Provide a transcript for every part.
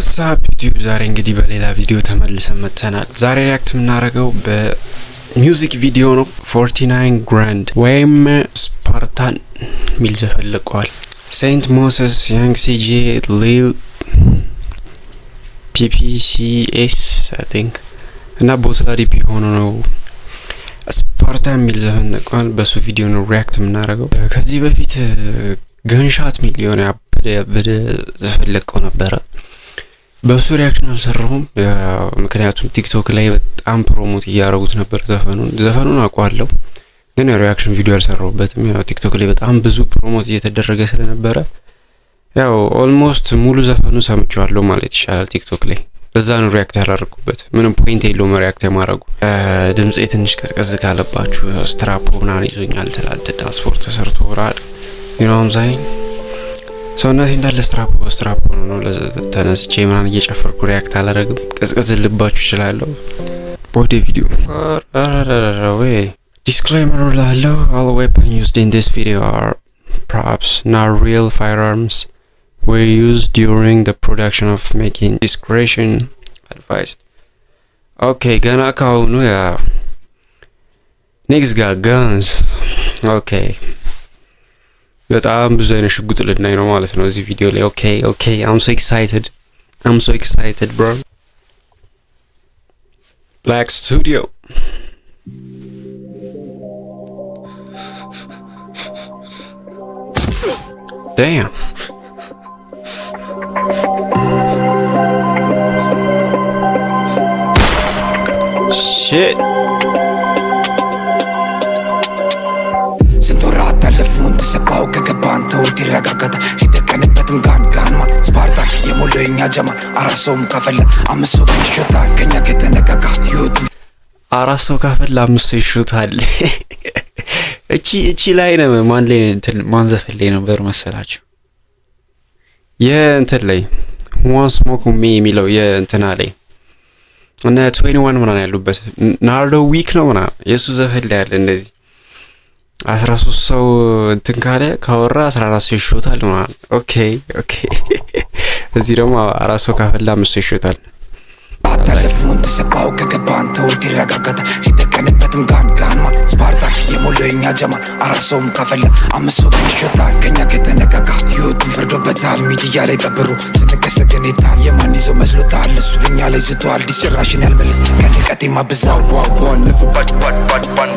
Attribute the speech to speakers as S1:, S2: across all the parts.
S1: ወሳፕ ዩቲዩብ ዛሬ እንግዲህ በሌላ ቪዲዮ ተመልሰን መጥተናል። ዛሬ ሪያክት የምናደርገው በሚውዚክ ቪዲዮ ነው። 49 ግራንድ ወይም ስፓርታን ሚል ዘፈልቀዋል። ሴንት ሞሰስ፣ ያንግ ሲጂ፣ ሊል ፒፒሲኤስ አይ ቲንክ እና ቦትላ ዲፒ ሆኖ ነው ስፓርታን ሚል ዘፈልቀዋል። በሱ ቪዲዮ ነው ሪያክት የምናደርገው። ከዚህ በፊት ገንሻት ሚል የሆነ ያበደ ዘፈልቀው ነበረ። በሱ ሪያክሽን አልሰራሁም፣ ምክንያቱም ቲክቶክ ላይ በጣም ፕሮሞት እያደረጉት ነበር ዘፈኑን አውቀዋለሁ፣ ግን ሪያክሽን ቪዲዮ አልሰራሁበትም። ያው ቲክቶክ ላይ በጣም ብዙ ፕሮሞት እየተደረገ ስለነበረ ያው ኦልሞስት ሙሉ ዘፈኑ ሰምቼዋለሁ ማለት ይቻላል ቲክቶክ ላይ። በዛ ነው ሪያክት ያላደረኩበት። ምንም ፖይንት የለውም ሪያክት የማድረጉ። ድምጼ ትንሽ ቀዝቀዝ ካለባችሁ ስትራፖ ምናምን ይዞኛል። ትላንትና ስፖርት ተሰርቶ ወራል ይኖምዛይ ሰውነቴ እንዳለ ስትራፖ ነው ተነስቼ ምናምን እየጨፈርኩ ሪያክት አላደረግም። ቀዝቀዝ ልባችሁ ይችላል። ቦዲ ቪዲዮ ወይ disclaimer ላለው all weapons used in this video are props, not real firearms, were used during the production of making discretion advised. Okay, gonna ካሁኑ ያ next guns. Okay, በጣም ብዙ አይነት ሽጉጥ ልናይ ነው ማለት ነው እዚህ ቪዲዮ ላይ። Okay, I'm so excited bro. Black Studio. Damn. Shit. ሰባው ከገባን ተውት ይረጋጋታ ሲደከንበትም ጋንማ ስፓርታ የሞለኛ ጀማ አራሶም ካፈላ አምስት ሰው ይሾታል ከኛ ከተነካካ ይወጡ አራሶ ካፈላ አምስት ሰው ይሾታል። እቺ ላይ ነው ማን ዘፈን ላይ ነበር መሰላችሁ? የእንትን ላይ ዋን ስሞክ ሚ የሚለው የእንትና ላይ እና 21 ምናምን ያሉበት ናርዶ ዊክ ነው ምናምን የሱ ዘፈን ላይ ያለ እንደዚህ 13 ሰው እንትን ካለ ካወራ 14 ሰው ይሾታል ማለት። ኦኬ እዚህ ደግሞ 4 ሰው ካፈላ 5 ሰው ይሾታል። አታለፉን ተሰባው ከገባን ተውት ይረጋጋታ ሲደከንበትም ጋንማ ስፓርታ የሞለኛ ጀማ አራሶም ካፈላ 5 ሰው ይሾታል ከኛ ከተነካካ ይወጡ ፍርዶበታል። ሚዲያ ላይ ቀብሩ ስንከሰገን ይታል የማን ይዞ መስሎታል እሱ እኛ ላይ ዝቷል። ዲስጭራሽን ያልመለስ ከንቀቴ ማብዛው ዋን ለፍባድ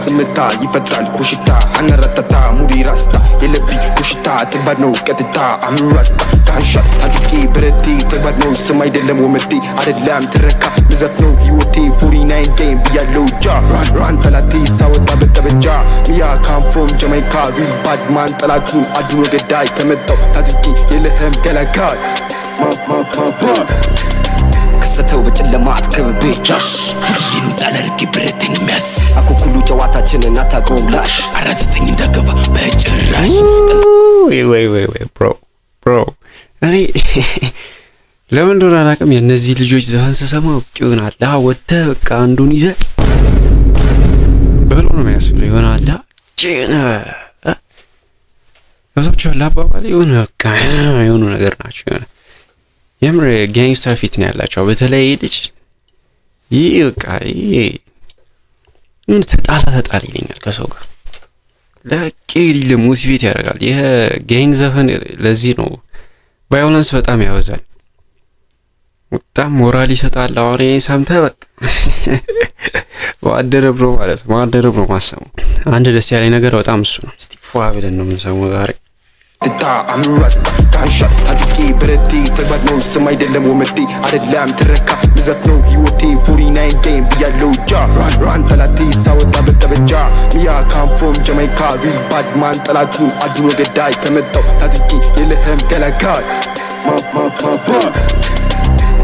S1: ዝምታ ይፈጥራል ኩሽታ አነረተታ ሙዲ ራስታ የለቢ ኩሽታ ተባድ ነው ቀጥታ አምራስታ ታንሻ ታጥቂ ብረቲ ተባድ ነው ስም አይደለም ወመቲ አይደለም ትረካ ምዘፍ ነው ህይወቴ 49 game ቢያለው ጃ ራን ጠላቴ ሳወጣ በተበጃ ሚያ ካም ፍሮም ጃማይካ ሪል ባድ ማን ጠላቱን አድኖ ገዳይ ከመጣው ታጥቂ የለህም ገላጋይ ከሰተው በጨለማት ከበቤ ጃሽ ይህን ጣለርኪ ብረትን ሚያስ አኩኩሉ ጨዋታችንን አታቆም ላሽ አራዘተኝ እንዳገባ በጭራሽ ወይ ብሮ እኔ ለምን እንደሆነ አላውቅም። የነዚህ ልጆች ዘፈን ስሰማው ይሆናል ወተ በቃ አንዱን ይዘ በሎ ነው የሚያስብለው ይሆናል ጭና ወሰብቻው ላባባል የሆኑ ነገር ናቸው። የምር ጋንግስተር ፊት ነው ያላቸው። በተለይ ልጅ ይሄ በቃ ምን ተጣላ ይለኛል ከሰው ጋር ለቂል ለሞቲቬት ያደርጋል። ይሄ ጋንግ ዘፈን ለዚህ ነው ቫዮለንስ በጣም ያወዛል፣ በጣም ሞራል ይሰጣል። አሁን ሰምተህ በቃ ዋደረብሮ ማለት ዋደረብሮ ማሰሙ አንድ ደስ ያለኝ ነገር በጣም እሱ ነው። እስቲ ፏ ብለን ነው የምንሰማው ዛሬ ትታ አምራስታ ታንሻ ታጥቂ ብረቲ ተባድ ነው ስም አይደለም ወመቲ አይደለም ትረካ ምዘፍ ነው ህይወቴ 49 game ቢያለው ጃ ራን ጠላቴ ሳወጣ በተበጃ ሚያ ካም ፍሮም ጃማይካ ሪል ባድ ማን ጠላቱን አድኖ ገዳይ ከመጣው ታጥቂ የለህም ገላጋይ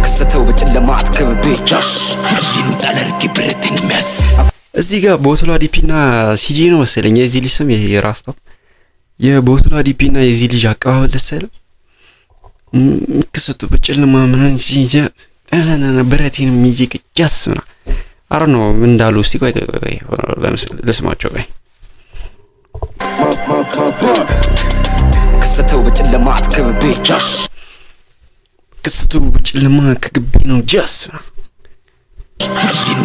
S1: ከሰተው በጨለማት ከበቤ ጃሽ ይህን ጣለርኪ ብረትን ሚያስ እዚህ ጋር ቦትላ ዲፒና ሲጂ ነው መሰለኝ የዚህ ልጅ ስም። ይሄ የራስታው የቦትላ ዲፒና የዚህ ልጅ አቀባበል ለሰለም ከሰተው በጨለማ ምናምን ሲጂ አናና ብረትን ሚጂክ ጃስና አረ ነው ምን እንዳሉ እስቲ ቆይ ለስማቸው ቆይ ከሰተው በጨለማት ከበቤ ጃሽ ክስቱ በጨለማ ከግቢ ነው ጃስ ድርጊም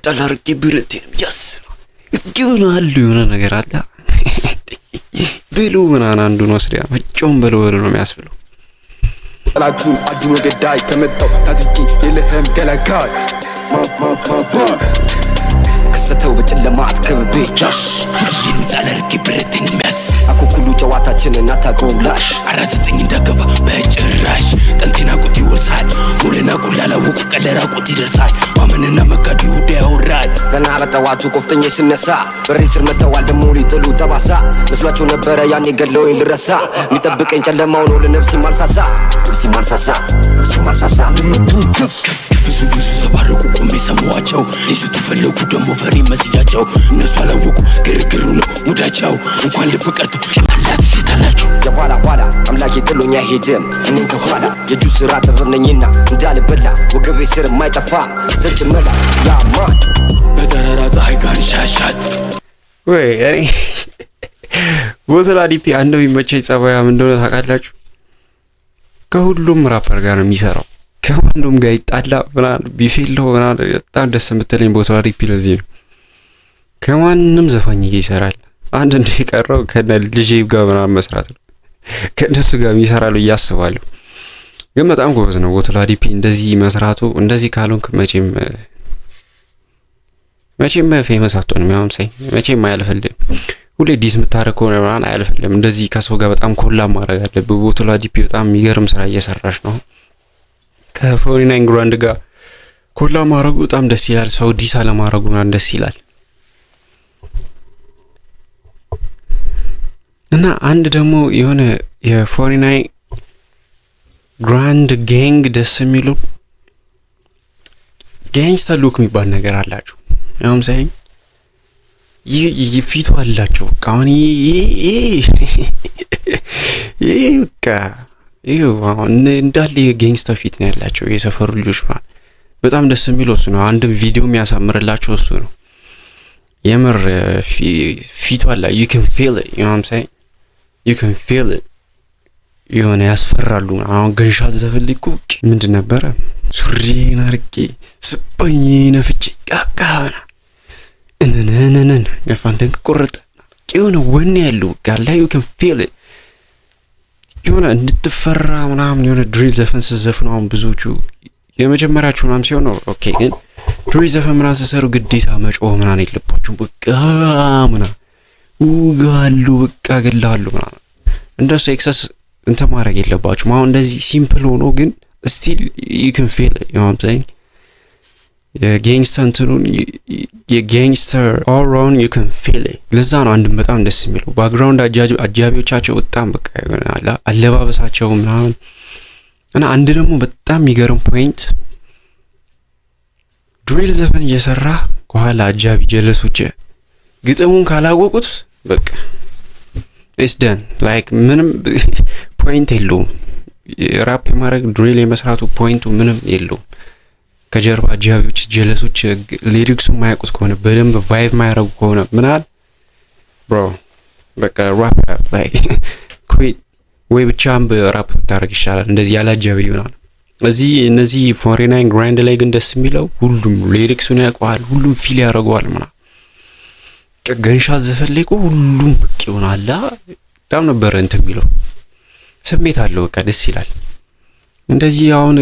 S1: ጠላርቂ ብረትን ያስ ይገናል የሆነ ነገር አለ ብሉ ምናና አንዱን ወስደያ ወጮም በለው ነው የሚያስብለው ጠላቱ አድኖ ገዳይ ተመጣው ታጥቂ የለህም ገለጋይ ከሰተው በጨለማ አትከብቤ ጃሽ ይህን ጠላርቂ ብረትን ያስ አኩኩሉ ጨዋታችንን አታቆምላሽ አራዘጠኝ እንደገባ በጭራሽ ጠንቴና ቁጥ ይወርሳል ሙሉና ቁላላ ወቁ ቀለራ ቁጥ ይደርሳል ማመንና መጋዲ ወደ ያወራል ገና በጠዋቱ ቆፍተኛ ሲነሳ በሬ ስር መተዋል ደሞ ሊጥሉ ተባሳ መስሏቸው ነበረ ያኔ ገለውኝ ልረሳ የሚጠብቀኝ ጨለማው ነው ለነፍስ ማልሳሳ ብዙ ሰባረቁ ቆሜ ሰማዋቸው ሊሱ ተፈለጉ ደሞ ፈሪ መስያቸው እነሱ አላወቁ ግርግሩ ነው ሙዳቸው እንኳን ልብ ቀርቶ ጭንቅላት ፊታላቸው የኋላ ኋላ አምላኬ ጥሎኛ ሄድም እኔን ከኋላ የጁ ስራ ተበነኝና እንዳልበላ ወገቤ ስር የማይጠፋ ዘጭ መላ ያማን በተራራ ፀሐይ ጋር ሻሻት ወይ እኔ ወዘላ ዲፒ አንዱ የሚመቸኝ ጸባያ ምን እንደሆነ ታውቃላችሁ ከሁሉም ራፐር ጋር ነው የሚሰራው ከማንም ጋር ይጣላ ምናምን ቢፌለው ምናምን በጣም ደስ የምትለኝ ቦታው ዲፒ ለዚህ ነው ከማንም ዘፋኝ ጋር ይሰራል አንድ እንደቀረው ከነ ልጄ ጋር ምናምን መስራት ነው ከነሱ ጋር ይሰራሉ ያስባሉ ግን በጣም ጎበዝ ነው ቦታው ዲፒ እንደዚህ መስራቱ እንደዚህ ካልሆንክ መቼም ፌመስ አትሆንም ያውም ሳይ መቼም አያልፈልም ሁሌ ዲስ የምታረከው ነው ምናምን አያልፈልም እንደዚህ ከሰው ጋር በጣም ኮላብ ማድረግ አለብህ ቦታው ዲፒ በጣም የሚገርም ስራ እየሰራሽ ነው ከ49 ግራንድ ጋር ኮላብ ማድረጉ በጣም ደስ ይላል ሰው ዲስ አለማድረጉ ነው ደስ ይላል እና አንድ ደግሞ የሆነ የ49 ግራንድ ጋንግ ደስ የሚሉ ጋንግስተር ሉክ የሚባል ነገር አላችሁ ያውም ሳይኝ ይፊቱ አላችሁ ካሁን ይካ እንዳለ ጋንግስተር ፊት ነው ያላችሁ የሰፈሩ ልጆች ማለት በጣም ደስ የሚለው እሱ ነው አንድ ቪዲዮ የሚያሳምርላችሁ እሱ ነው የምር ፊቱ አላ you can feel it you know what I'm saying you can feel it የሆነ ያስፈራሉ አሁን ገንሻት ዘፈልኩ ምንድን ነበር ሱሪና አርቄ ስባኝ ነፍጭ ቃቃና እነነነነን የፋንተን ቆረጠ የሆነ ወኔ ያለው ጋር ላይ you can feel it የሆነ እንድትፈራ ምናምን የሆነ ድሪል ዘፈን ሲዘፍኑ አሁን ብዙዎቹ የመጀመሪያችሁ ምናምን ሲሆን ነው ኦኬ ግን ድሪል ዘፈን ምናምን ሲሰሩ ግዴታ መጮህ ምናምን የለባችሁም በቃ ምናምን ውጋሉ በቃ ገላሉ ምናምን እንደሱ ኤክሰስ እንተ ማድረግ የለባችሁም አሁን እንደዚህ ሲምፕል ሆኖ ግን still you can feel it you know what I'm saying የጋንግስተር all around you can feel it ለዛ ነው አንድም በጣም ደስ የሚለው ባክግራውንድ አጃቢዎቻቸው በጣም በቃ ይሆናል አለባበሳቸው ምናምን እና አንድ ደግሞ በጣም የሚገርም ፖይንት ድሪል ዘፈን እየሰራ ከኋላ አጃቢ ጀለሶች ግጥሙን ካላወቁት በቃ it's done like ምንም ፖይንት የለውም ራፕ የማድረግ ድሪል የመስራቱ ፖይንቱ ምንም የለውም ከጀርባ አጃቢዎች ጀለሶች ሊሪክሱ ማያውቁት ከሆነ በደንብ ቫይብ ማያረጉ ከሆነ ምናል ብሮ በቃ ራፕ like quit ወይ ብቻም በራፕ ታረግ ይሻላል እንደዚህ ያላጃቢ ይሆናል እነዚህ 49 ግራንድ ላይ ግን ደስ የሚለው ሁሉም ሊሪክሱን ያውቃል ሁሉም ፊል ያረጋዋል ምናል ገንሻት ዘፈልኩ ሁሉም በቃ ይሆናል በጣም ነበር እንት የሚለው ስሜት አለው በቃ ደስ ይላል እንደዚህ አሁን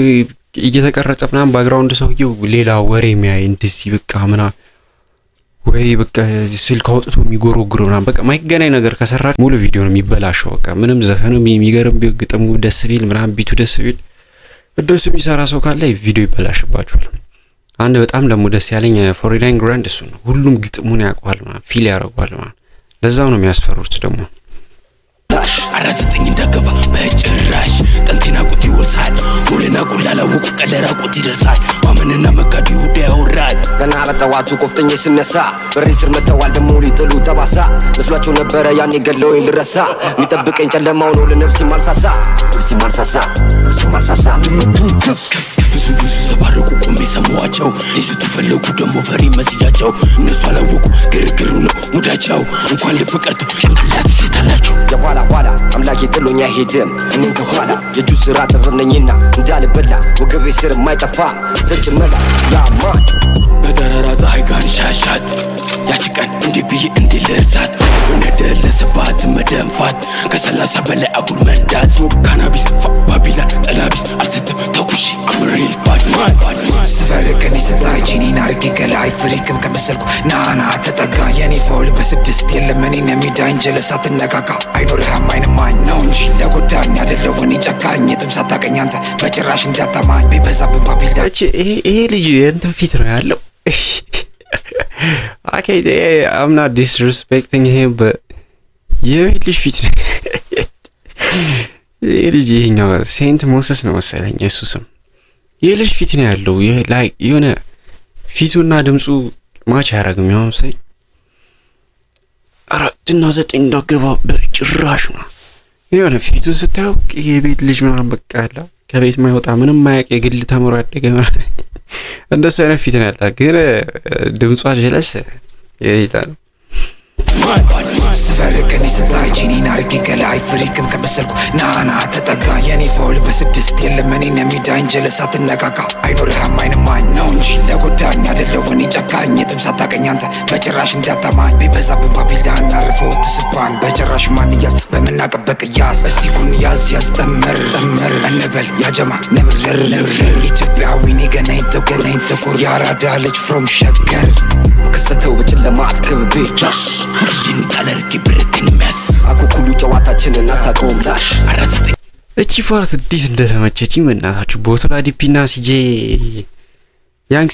S1: እየተቀረጸ ምናምን ባክግራውንድ ሰውየው ሌላ ወሬ የሚያይ እንደዚህ በቃ ምናምን ወይ በቃ ስልክ አውጥቶ የሚጎረጉር ምናምን በቃ ማይገናኝ ነገር ከሰራች ሙሉ ቪዲዮ ነው የሚበላሸው በቃ ምንም ዘፈኑ የሚገርም ግጥሙ ደስ ቢል ምናምን ቢቱ ደስ ቢል እንደሱ የሚሰራ ሰው ካለ ቪዲዮ ይበላሽባቸዋል አንድ በጣም ደግሞ ደስ ያለኝ 49 ግራንድ እሱ ነው ሁሉም ግጥሙን ያውቃል ማለት ፊል ያረጋዋል ማለት ለዛው ነው የሚያስፈሩት ደግሞ አራዘጠኝ እንደገባ በጭራሽ ጠንቴና ቁጥ ይወርሳል ሙሉና ቁላላ ወቁ ቀለራ ቁጥ ይደርሳል ማመንና መጋዲ ወደ ያወራል ገና በጠዋቱ ቆፍተኛ ሲነሳ በሬ ስር መተዋል ደሞ ሊጥሉ ተባሳ መስሏቸው ነበረ ያኔ ገለውኝ ልረሳ የሚጠብቀኝ ጨለማው ነው ለነፍስ ማልሳሳ ብዙ ሰባረቁ ቆሜ ሰማዋቸው ሊሱ ተፈለጉ ደሞ ፈሪ መስያቸው እነሱ አላወቁ ግርግሩ ነው ሙዳቸው እንኳን ልብ ቀርቶ ጭንቅላት ፊታላቸው የኋላ ኋላ
S2: አምላኬ ጥሎኝ አይሄድም እኔን ከኋላ የእጁ ስራ ጥርነኝና እንዳልበላ ወገቤ ስር የማይጠፋ ዘጭ መላ ያማን በተራራ ፀሐይ ጋር ሻሻት ያቺ ቀን እንዲህ ብዬ እንዲህ ልርሳት ወነደለሰባት መደንፋት ከ30 በላይ አጉል መንዳት ካናቢስ ባቢላ ጠላቢስ አልስትም ተኩሺ አምሪል ባድማን
S3: ስፈርቅን ስታይ ጂኒን አርጌ ከላይ ፍሪክም ከመሰልኩ ናና ተጠጋ የኔ ፎል በስድስት የለም እኔን የሚዳኝ ጀለሳ ትነቃቃ አይኖርህም አይንማኝ ነው እንጂ ለጎዳኝ አይደለው እኔ ጨካኝ የትም ሳታቀኝ አንተ በጭራሽ እንዳታማኝ ቢበዛብን ባቢልዳ
S1: ይሄ ልጅ የእንትን ፊት ነው ያለው Okay, I'm not disrespecting him, but የቤት ልጅ ፊት ነው ይሄ ልጅ ይሄኛው ሴንት ሞሰስ ነው መሰለኝ የሱ ስም ይሄ ልጅ ፊት ነው ያለው like የሆነ ፊቱና ድምጹ ማች ያረግም ያው ሰይ 4.9 እንዳገባ በጭራሽ ነው የሆነ ፊቱን ስታየው የቤት ልጅ ምናምን በቃ ያለ ከቤት ማይወጣ ምንም ማያቅ የግል ተምሮ ያደገ እንደሱ አይነት ፊት ነው ያለው ግን ድምጿ ጀለስ ይላል
S3: ስፈርቅን ስታይ ጂኒን አርጌ ከላይ ፍሪክም ከመሰልኩ ናና ተጠጋ የኔ ፎል በስድስት የለም እኔን የሚዳኝ ጀለሳ ትነቃቃ አይኖርህም አይንማኝ ነው እንጂ ለጎዳኝ አይደለው እኔ ጨካኝ የትም ሳታቀኝ አንተ በጭራሽ እንዳታማኝ ቢበዛብን ባቢልዳ እናርፈው ትስባን በጭራሽ ማንያዝ በምናቀበቅ ቅያስ እስቲኩን ያዝ ያስጠምር እንበል ያጀማ ነብር ኢትዮጵያዊ ገናኝ ጥቁር ያራዳ ልጅ ፍሮም ሸገር ከሰተው በጨለማ አትከብቤ ጃሽ ይንጣለርኪ ብርትን መስ አኩኩሉ ጨዋታችንን አታቆም ዳሽ አራስተ
S1: እቺ ፓርት እንዴት እንደተመቸችኝ በእናታችሁ ቦትላ ዲፒና ሲጄ ያንግ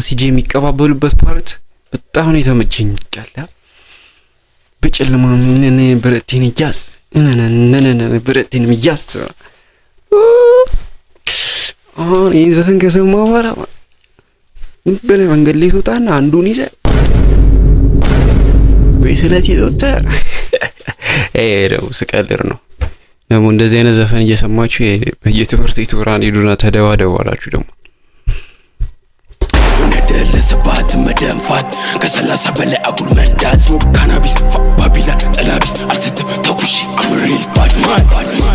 S1: ሲጄ የሚቀባበሉበት ፓርት በጣም ነው የተመቸኝ ይላል በጨለማ ምን ብርትን ያስ ብርትን ያስ ይሄ ዘፈን ከሰማሁ በኋላ በለ መንገድ ላይ ተወጣና አንዱን ይዘ ወይስለት ይወጣ ነው ስቀልር ነው ደግሞ እንደዚህ አይነት ዘፈን እየሰማችሁ በየትምህርት ቤቱ ብራን ሄዱና ተደዋደዋላችሁ ደግሞ
S2: ወነደለሰባት መደንፋት ከ30 በላይ አጉል መንዳት ካናቢስ ባቢላ ጠላቢስ አልስትም ተኩሺ አምሪል ባድማን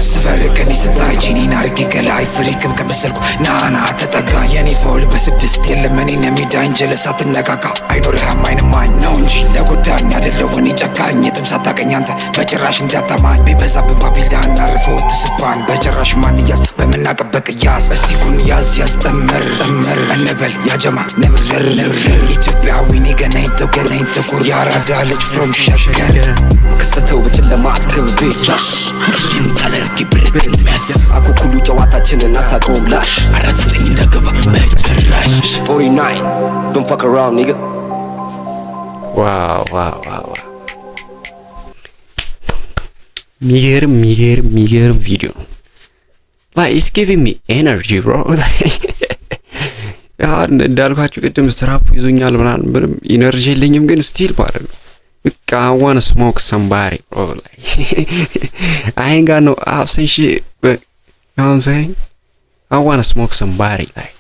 S3: ስፈርቅን ስታይ ጂኒን አርጌ ከላይ ፍሪክም ከመሰልኩ ናና ተጠጋ የኔ ፎል በስድስት የለም እኔን የሚዳኝ ጀለሳ ትነቃቃ አይኖርህም አይንማኝ ነው እንጂ ለጎዳኝ አይደለው እኔ ጨካኝ የትም ሳታቀኝ አንተ በጭራሽ እንዳታማኝ ቢበዛብን ባቢልዳ እናርፈው ትስባን በጭራሽ ማንያዝ በምናቀበቅ ቅያስ እስቲኩን ያዝ ያስጠምር እንበል ያጀማ ነብር ኢትዮጵያዊ ገናኝ ጥቁር ያራዳ ልጅ ፍሮም ሸገር
S2: ከሰተው በጨለማ አትከብቤ ጃሽ ይንጣለርኪ ብርትን መስ አኩኩሉ ጨዋታችንን አታቆም ዳሽ አራስተ እንዳገባ በጭራሽ 49 don't fuck around nigga
S1: wow ሚገርም ቪዲዮ like it's giving me energy bro ያ እንዳልኳችሁ ቅድም ስትራፕ ይዞኛል ምናምን ኢነርጂ የለኝም ግን ስቲል ማለት ነው በቃ I want to smoke somebody bro like I ain't got no option shit but you know what I'm saying I want to smoke somebody like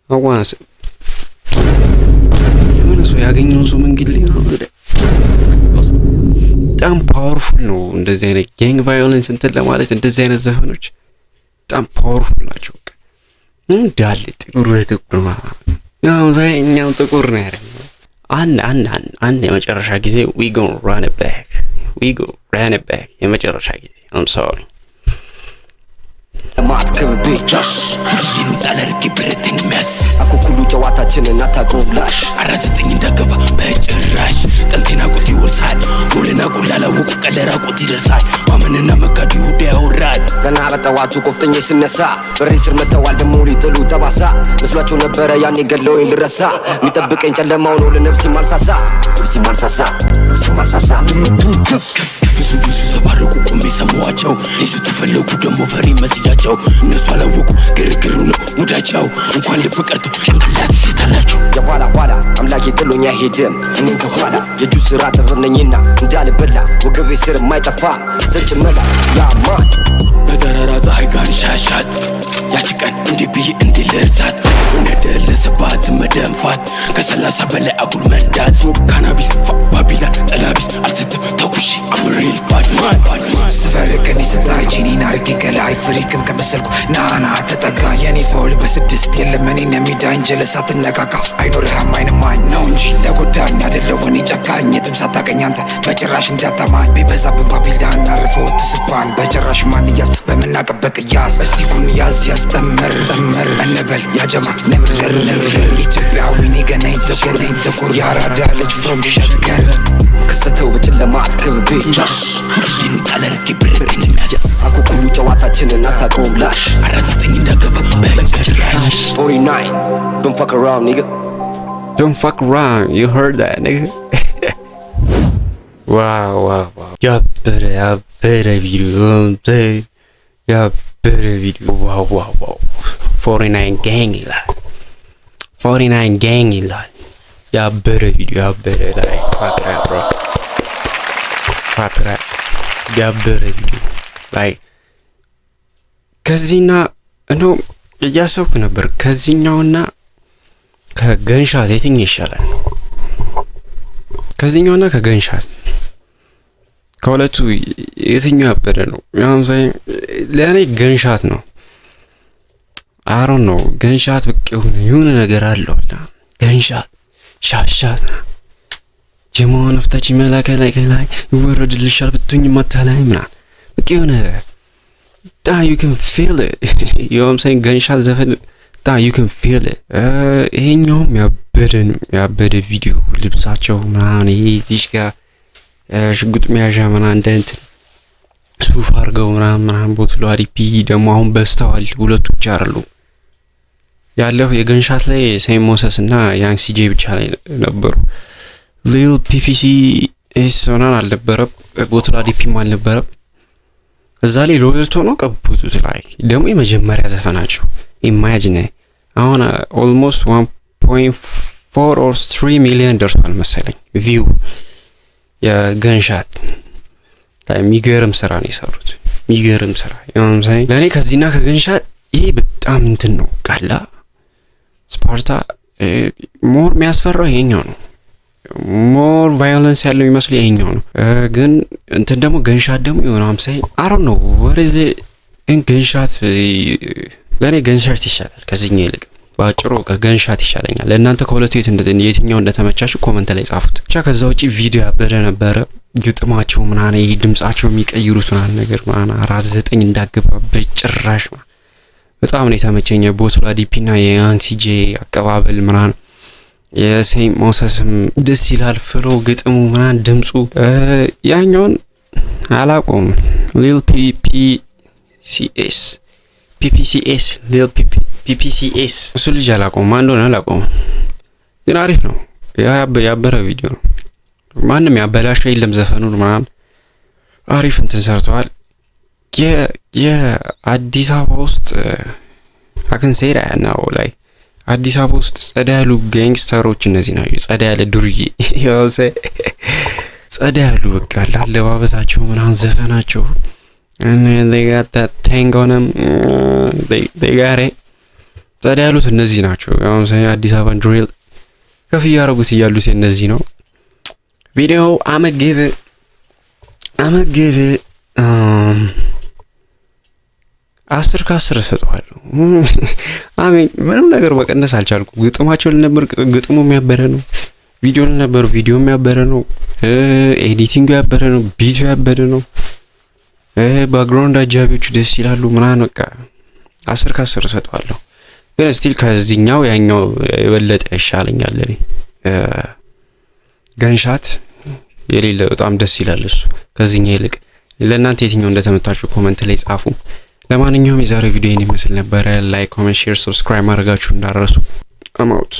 S1: I want to የሆነ ሰው ያገኘውን ሰው መንገድ ነው በጣም ፓወርፉል ነው እንደዚህ አይነት ጋንግ ቫዮለንስ እንትን ለማለት እንደዚህ አይነት ዘፈኖች በጣም ፓወርፉል ናቸው እንዳለ ጥቁር ነው ዛኛው ጥቁር ነው ያለው አንድ የመጨረሻ ጊዜ we gonna run it back የመጨረሻ ጊዜ I'm sorry
S2: ማትከብቤ ጃሽ ይንጣለርኪ ብርትን መስ አኩኩሉ ጨዋታችንን አታቆም ዳሽ አራስጠኝ እንዳገባ በጭራሽ ጠንቴና ቁት ይወርሳል ሙልና ቁላላ ወቁ ቀለራ ቁት ይደርሳል ማመንና መካዱ ይሁዳ ያወራል ገና በጠዋቱ ቆፍጠኝ ስነሳ በሬ ስር መተዋል ደሞ ሊጥሉ ተባሳ መስሏቸው ነበረ ያኔ ገለውኝ ልረሳ የሚጠብቀኝ ጨለማው ነው ለነፍሴ ማልሳሳ ብዙ ሰባረቁ ቆሜ ሰማዋቸው ሊሱ ተፈለጉ ደሞ ፈሪ መስያቸው እነሱ አላወቁ ግርግሩ ነው ሙዳቸው እንኳን ልብ ቀርቶ ጭንቅላት ይታላቸው የኋላ አምላኬ ጥሎኝ አይሄድም እኔን ከኋላ የእጁ ስራ ጥርነኝና እንዳልበላ ወገቤ ስር የማይጠፋ ዘጭ መላ ያማን በተራራ ፀሐይ ጋር ሻሻት ያቺ ቀን እንዲህ ብዬ እንዲህ ልርሳት ወነደለሰ የለባት መደንፋት ከ30 በላይ አጉል መንዳት ስሞክ ካናቢስ ባቢላ ጠላቢስ አልሰጥም ተኩሽ አምሪል ባድማን
S3: ስፈልግን ስታይ ጂኒን አርጌ ከላይ ፍሪክም ከመሰልኩ ናና ተጠጋ የኔ ፎል በስድስት የለም እኔን የሚዳኝ ጀለስ አትነካካ አይኖርህም አይንማኝ ነው እንጂ ለጎዳኝ አይደለው እኔ ጨካኝ የትም ሳታቀኝ አንተ በጭራሽ እንዳታማኝ ቢበዛብን ባቢልዳን አርፈው ትስባን በጭራሽ ማንያዝ በምናቀበቅ ያዝ እስቲ ኩን ያዝ ያስጠምር ጠምር እንበል ያጀማ ነብር ኢትዮጵያዊ ነገነኝ ጥቁር ያራዳ ልጅ ፍሮም ሸገር
S2: ክስተው በጨለማ አትከብቤ ይንጣለርክ ብርትኝ የሚያስ አኩኩሉ ጨዋታችንን አታቆም ላሽ አራዘጠኝ እንዳገባ በጭራሽ 49 don't fuck around nigga
S1: Don't fuck around, you heard that, nigga. Wow. Yabbere video. Yabbere video. Wow. 49 gang ilal. 49 gang ilal. Yabbere video. Yabbere like. Clap it up, bro. Clap it up. Yabbere video. Like. ከዚህና ነው እያሰብኩ ነበር ከዚህኛውና ከገንሻት የትኛው ይሻላል? ከዚህኛውና ከገንሻት ከሁለቱ የትኛው ያበደ ነው? ለኔ ገንሻት ነው። አሮ ነው ገንሻት በቃ የሆነ ነገር አለው አላ ገንሻት ሻሻት ጀማውን አፍታች መላከ ላይ ይወረድልሻል ብትኝ ማታላይ ምናምን በቃ የሆነ you can feel it. You know what I'm saying? ገንሻት ዘፈን you can feel it. ይሄኛውም ያበደ ቪዲዮ ልብሳቸው ምናምን ይሄ እዚህ ጋር ሽጉጥ መያዣ ምናምን እንደንት ሱፍ አድርገው ምናምን ቦትሎ አሪፒ ደግሞ አሁን በስተዋል ሁለቱ ብቻ አይደሉ ያለው የገንሻት ላይ ሴም ሞሰስ እና ያንግ ሲጄ ብቻ ላይ ነበሩ ሊል ፒፒሲ እሱናን አልነበረም ቦትሎ አሪፒም አልነበረም እዛ ላይ ሎልቶ ነው ቀብቡት ላይ ደግሞ የመጀመሪያ ዘፈናቸው ኢማጂን አሁን almost 1.4 or 3 million ደርሷል መሰለኝ ቪው የገንሻት የሚገርም ስራ ነው የሰሩት የሚገርም ስራ ያምሳይ ለኔ ከዚህና ከገንሻት ይሄ በጣም እንትን ነው ቃላ ስፓርታ ሞር የሚያስፈራው ይሄኛው ነው ሞር ቫዮለንስ ያለው ይመስል ይሄኛው ነው ግን እንትን ደግሞ ገንሻት ደግሞ የሆነ አምሳይ አሮ ነው ወረዘ ገንሻት ለኔ ገንሻት ይሻላል ከዚህኛው ይልቅ ባጭሩ ገንሻት ይሻለኛል ለእናንተ ከሁለቱ የትኛው እንደተመቻችሁ ኮሜንት ላይ ጻፉት ብቻ ከዛ ውጪ ቪዲዮ ያበደ ነበር ግጥማቸው ምናምን ይሄ ድምጻቸው የሚቀይሩት ምናምን ነገር ምናምን 49 እንዳገባ በጭራሽ በጣም ነው የተመቸኝ ቦትላ ዲፒና የያንግ ሲጄ አቀባበል ምናምን የሴም ሞሰስም ደስ ይላል ፍሎ ግጥሙ ምናምን ድምጹ ያኛውን አላቆም ሊል ፒፒሲኤስ ሊል ፒፒሲኤስ እሱ ልጅ አላቆም ማን እንደሆነ አላቆም ግን አሪፍ ነው ያበረ ቪዲዮ ነው ማንንም ያበላሸው የለም ዘፈኑን ምናምን አሪፍ እንትን ሰርተዋል የአዲስ አበባ ውስጥ አከን ሰይራ ነው ላይ አዲስ አበባ ውስጥ ጸዳ ያሉ ጋንግስተሮች እነዚህ ናቸው ጸዳ ያለ ዱርዬ ያውሰ ጸዳ ያሉ በቃ አለባበሳቸው ምናምን ዘፈናቸው and they got that thing on them they got it ጸዳ ያሉት እነዚህ ናቸው ያውሰ አዲስ አበባ ድሪል ከፍ ያረጉት ይያሉት እነዚህ ነው ቪዲዮ I'm gonna give it 10 ከ10 ሰጥቷለሁ አሜን ምንም ነገር መቀነስ አልቻልኩም ግጥማቸው ለነበር ግጥሙ የሚያበረ ነው ቪዲዮ ለነበር ቪዲዮ የሚያበረ ነው ኤዲቲንግ ያበረ ነው ቢቱ ያበረ ነው ባክግራውንድ አጃቢዎቹ ደስ ይላሉ ምናምን በቃ 10 ከ10 ሰጥቷለሁ ግን ስቲል ከዚህኛው ያኛው የበለጠ ይሻለኛል ለኔ ገንሻት የሌለ በጣም ደስ ይላል እሱ ከዚህኛው ይልቅ ለእናንተ የትኛው እንደተመታችሁ ኮሜንት ላይ ጻፉ ለማንኛውም የዛሬ ቪዲዮ ይሄን ይመስል ነበር ላይክ ኮሜንት ሼር ሰብስክራይብ ማድረጋችሁ እንዳትረሱ I'm out